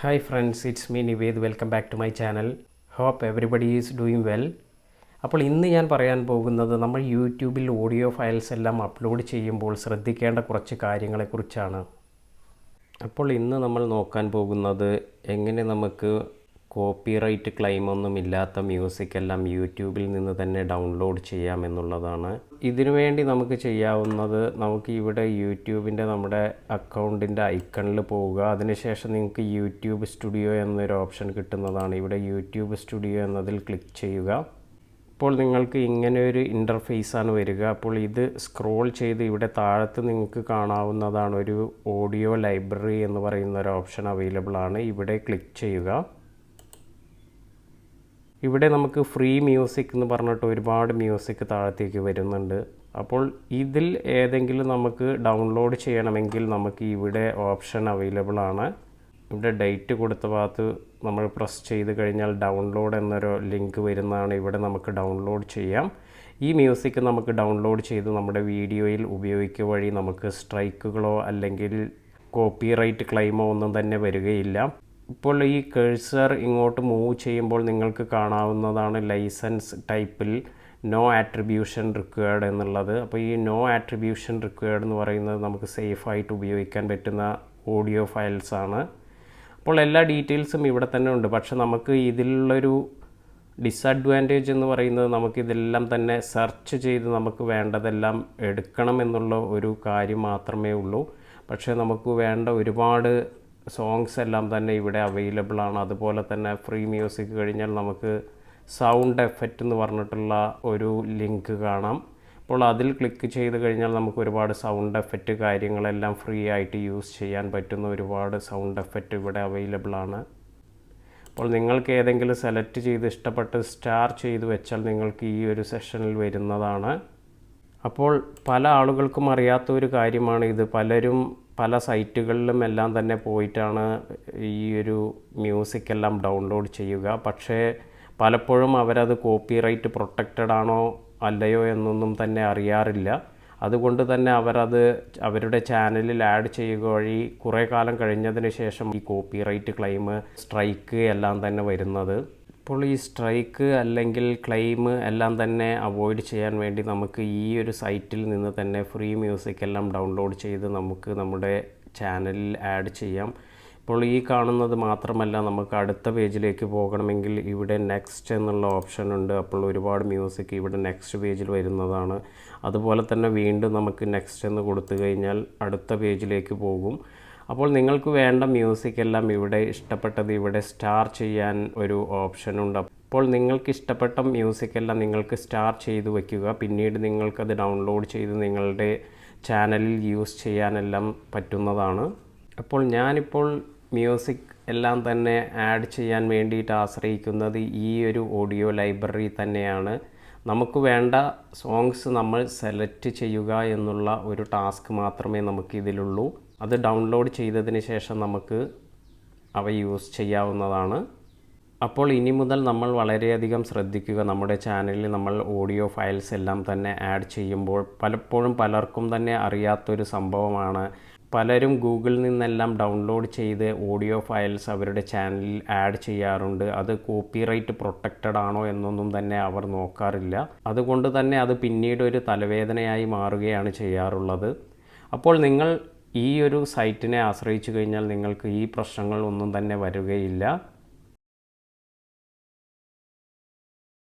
Hi friends, it's me Nived. Welcome back to my channel. Hope everybody is doing well. അപ്പോൾ ഇന്ന് ഞാൻ പറയാൻ പോകുന്നത് നമ്മൾ യൂട്യൂബിൽ ഓഡിയോ ഫയൽസ് എല്ലാം അപ്ലോഡ് ചെയ്യുമ്പോൾ ശ്രദ്ധിക്കേണ്ട കുറച്ച് കാര്യങ്ങളെക്കുറിച്ചാണ്. അപ്പോൾ ഇന്ന് നമ്മൾ നോക്കാൻ പോകുന്നത് എങ്ങനെ നമുക്ക് കോപ്പിറൈറ്റ് ക്ലെയിം ഒന്നും ഇല്ലാത്ത മ്യൂസിക് എല്ലാം യൂട്യൂബിൽ നിന്ന് തന്നെ ഡൗൺലോഡ് ചെയ്യാം എന്നുള്ളതാണ്. ഇതിനുവേണ്ടി നമുക്ക് ചെയ്യാവുന്നത്, നമുക്ക് ഇവിടെ യൂട്യൂബിൻ്റെ നമ്മുടെ അക്കൗണ്ടിൻ്റെ ഐക്കണിൽ പോവുക. അതിനുശേഷം നിങ്ങൾക്ക് യൂട്യൂബ് സ്റ്റുഡിയോ എന്നൊരു ഓപ്ഷൻ കിട്ടുന്നതാണ്. ഇവിടെ യൂട്യൂബ് സ്റ്റുഡിയോ എന്നതിൽ ക്ലിക്ക് ചെയ്യുക. അപ്പോൾ നിങ്ങൾക്ക് ഇങ്ങനെ ഒരു ഇൻ്റർഫേസാണ് വരിക. അപ്പോൾ ഇത് സ്ക്രോൾ ചെയ്ത് ഇവിടെ താഴത്ത് നിങ്ങൾക്ക് കാണാവുന്നതാണ് ഒരു ഓഡിയോ ലൈബ്രറി എന്ന് പറയുന്ന ഒരു ഓപ്ഷൻ അവൈലബിൾ ആണ്. ഇവിടെ ക്ലിക്ക് ചെയ്യുക. ഇവിടെ നമുക്ക് ഫ്രീ മ്യൂസിക് എന്ന് പറഞ്ഞിട്ട് ഒരുപാട് മ്യൂസിക് താഴത്തേക്ക് വരുന്നുണ്ട്. അപ്പോൾ ഇതിൽ ഏതെങ്കിലും നമുക്ക് ഡൗൺലോഡ് ചെയ്യണമെങ്കിൽ നമുക്ക് ഇവിടെ ഓപ്ഷൻ അവൈലബിൾ ആണ്. ഇവിടെ ഡേറ്റ് കൊടുത്ത ഭാഗത്ത് നമ്മൾ പ്രസ് ചെയ്ത് കഴിഞ്ഞാൽ ഡൗൺലോഡ് എന്നൊരു ലിങ്ക് വരുന്നതാണ്. ഇവിടെ നമുക്ക് ഡൗൺലോഡ് ചെയ്യാം. ഈ മ്യൂസിക് നമുക്ക് ഡൗൺലോഡ് ചെയ്ത് നമ്മുടെ വീഡിയോയിൽ ഉപയോഗിക്കുക വഴി നമുക്ക് സ്ട്രൈക്കുകളോ അല്ലെങ്കിൽ കോപ്പിറൈറ്റ് ക്ലെയിമോ ഒന്നും തന്നെ വരികയില്ല. ഇപ്പോൾ ഈ കഴ്സർ ഇങ്ങോട്ട് മൂവ് ചെയ്യുമ്പോൾ നിങ്ങൾക്ക് കാണാവുന്നതാണ് ലൈസൻസ് ടൈപ്പിൽ നോ ആട്രിബ്യൂഷൻ റിക്വയർഡ് എന്നുള്ളത്. അപ്പോൾ ഈ നോ ആട്രിബ്യൂഷൻ റിക്വയർഡ് എന്ന് പറയുന്നത് നമുക്ക് സേഫായിട്ട് ഉപയോഗിക്കാൻ പറ്റുന്ന ഓഡിയോ ഫയൽസ് ആണ്. അപ്പോൾ എല്ലാ ഡീറ്റെയിൽസും ഇവിടെ തന്നെ ഉണ്ട്. പക്ഷെ നമുക്ക് ഇതിലുള്ളൊരു ഡിസഡ്വാൻറ്റേജ് എന്ന് പറയുന്നത് നമുക്കിതെല്ലാം തന്നെ സെർച്ച് ചെയ്ത് നമുക്ക് വേണ്ടതെല്ലാം എടുക്കണം എന്നുള്ള ഒരു കാര്യം മാത്രമേ ഉള്ളൂ. പക്ഷേ നമുക്ക് വേണ്ട ഒരുപാട് സോങ്സ് എല്ലാം തന്നെ ഇവിടെ അവൈലബിൾ ആണ്. അതുപോലെ തന്നെ ഫ്രീ മ്യൂസിക് കഴിഞ്ഞാൽ നമുക്ക് സൗണ്ട് എഫക്റ്റ് എന്ന് പറഞ്ഞിട്ടുള്ള ഒരു ലിങ്ക് കാണാം. അപ്പോൾ അതിൽ ക്ലിക്ക് ചെയ്ത് കഴിഞ്ഞാൽ നമുക്ക് ഒരുപാട് സൗണ്ട് എഫക്റ്റ് കാര്യങ്ങളെല്ലാം ഫ്രീ ആയിട്ട് യൂസ് ചെയ്യാൻ പറ്റുന്ന ഒരുപാട് സൗണ്ട് എഫക്റ്റ് ഇവിടെ അവൈലബിൾ ആണ്. അപ്പോൾ നിങ്ങൾക്ക് ഏതെങ്കിലും സെലക്ട് ചെയ്ത് ഇഷ്ടപ്പെട്ട് സ്റ്റാർ ചെയ്ത് വെച്ചാൽ നിങ്ങൾക്ക് ഈ ഒരു സെഷനിൽ വരുന്നതാണ്. അപ്പോൾ പല ആളുകൾക്കും അറിയാത്ത ഒരു കാര്യമാണ് ഇത്. പലരും പല സൈറ്റുകളിലും എല്ലാം തന്നെ പോയിട്ടാണ് ഈ ഒരു മ്യൂസിക് എല്ലാം ഡൗൺലോഡ് ചെയ്യുക. പക്ഷേ പലപ്പോഴും അവരത് കോപ്പിറൈറ്റ് പ്രൊട്ടക്റ്റഡ് ആണോ അല്ലയോ എന്നൊന്നും തന്നെ അറിയാറില്ല. അതുകൊണ്ട് തന്നെ അവരത് അവരുടെ ചാനലിൽ ആഡ് ചെയ്യുക വഴി കുറേ കാലം കഴിഞ്ഞതിന് ശേഷം ഈ കോപ്പിറൈറ്റ് ക്ലെയിം, സ്ട്രൈക്ക് എല്ലാം തന്നെ വരുന്നത്. അപ്പോൾ ഈ സ്ട്രൈക്ക് അല്ലെങ്കിൽ ക്ലെയിം എല്ലാം തന്നെ അവോയ്ഡ് ചെയ്യാൻ വേണ്ടി നമുക്ക് ഈ ഒരു സൈറ്റിൽ നിന്ന് തന്നെ ഫ്രീ മ്യൂസിക് എല്ലാം ഡൗൺലോഡ് ചെയ്ത് നമുക്ക് നമ്മുടെ ചാനലിൽ ആഡ് ചെയ്യാം. ഇപ്പോൾ ഈ കാണുന്നത് മാത്രമല്ല, നമുക്ക് അടുത്ത പേജിലേക്ക് പോകണമെങ്കിൽ ഇവിടെ നെക്സ്റ്റ് എന്നുള്ള ഓപ്ഷൻ ഉണ്ട്. അപ്പോൾ ഒരുപാട് മ്യൂസിക് ഇവിടെ നെക്സ്റ്റ് പേജിൽ വരുന്നതാണ്. അതുപോലെ തന്നെ വീണ്ടും നമുക്ക് നെക്സ്റ്റ് എന്ന് കൊടുത്തു കഴിഞ്ഞാൽ അടുത്ത പേജിലേക്ക് പോകും. അപ്പോൾ നിങ്ങൾക്ക് വേണ്ട മ്യൂസിക് എല്ലാം ഇവിടെ ഇഷ്ടപ്പെട്ടത് ഇവിടെ സ്റ്റാർ ചെയ്യാൻ ഒരു ഓപ്ഷനുണ്ട്. അപ്പോൾ നിങ്ങൾക്ക് ഇഷ്ടപ്പെട്ട മ്യൂസിക് എല്ലാം നിങ്ങൾക്ക് സ്റ്റാർ ചെയ്ത് വയ്ക്കുക. പിന്നീട് നിങ്ങൾക്കത് ഡൗൺലോഡ് ചെയ്ത് നിങ്ങളുടെ ചാനലിൽ യൂസ് ചെയ്യാനെല്ലാം പറ്റുന്നതാണ്. അപ്പോൾ ഞാനിപ്പോൾ മ്യൂസിക് എല്ലാം തന്നെ ആഡ് ചെയ്യാൻ വേണ്ടിയിട്ട് ആശ്രയിക്കുന്നത് ഈ ഒരു ഓഡിയോ ലൈബ്രറി തന്നെയാണ്. നമുക്ക് വേണ്ട സോങ്സ് നമ്മൾ സെലക്ട് ചെയ്യുക എന്നുള്ള ഒരു ടാസ്ക് മാത്രമേ നമുക്കിതിലുള്ളൂ. അത് ഡൗൺലോഡ് ചെയ്തതിന് ശേഷം നമുക്ക് അവ യൂസ് ചെയ്യാവുന്നതാണ്. അപ്പോൾ ഇനി മുതൽ നമ്മൾ വളരെയധികം ശ്രദ്ധിക്കുക. നമ്മുടെ ചാനലിൽ നമ്മൾ ഓഡിയോ ഫയൽസ് എല്ലാം തന്നെ ആഡ് ചെയ്യുമ്പോൾ പലപ്പോഴും പലർക്കും തന്നെ അറിയാത്തൊരു സംഭവമാണ്. പലരും ഗൂഗിളിൽ നിന്നെല്ലാം ഡൗൺലോഡ് ചെയ്ത് ഓഡിയോ ഫയൽസ് അവരുടെ ചാനലിൽ ആഡ് ചെയ്യാറുണ്ട്. അത് കോപ്പിറൈറ്റ് പ്രൊട്ടക്റ്റഡ് ആണോ എന്നൊന്നും തന്നെ അവർ നോക്കാറില്ല. അതുകൊണ്ട് തന്നെ അത് പിന്നീട് ഒരു തലവേദനയായി മാറുകയാണ് ചെയ്യാറുള്ളത്. അപ്പോൾ നിങ്ങൾ ഈ ഒരു സൈറ്റിനെ ആശ്രയിച്ചു കഴിഞ്ഞാൽ നിങ്ങൾക്ക് ഈ പ്രശ്നങ്ങൾ ഒന്നും തന്നെ വരികയില്ല.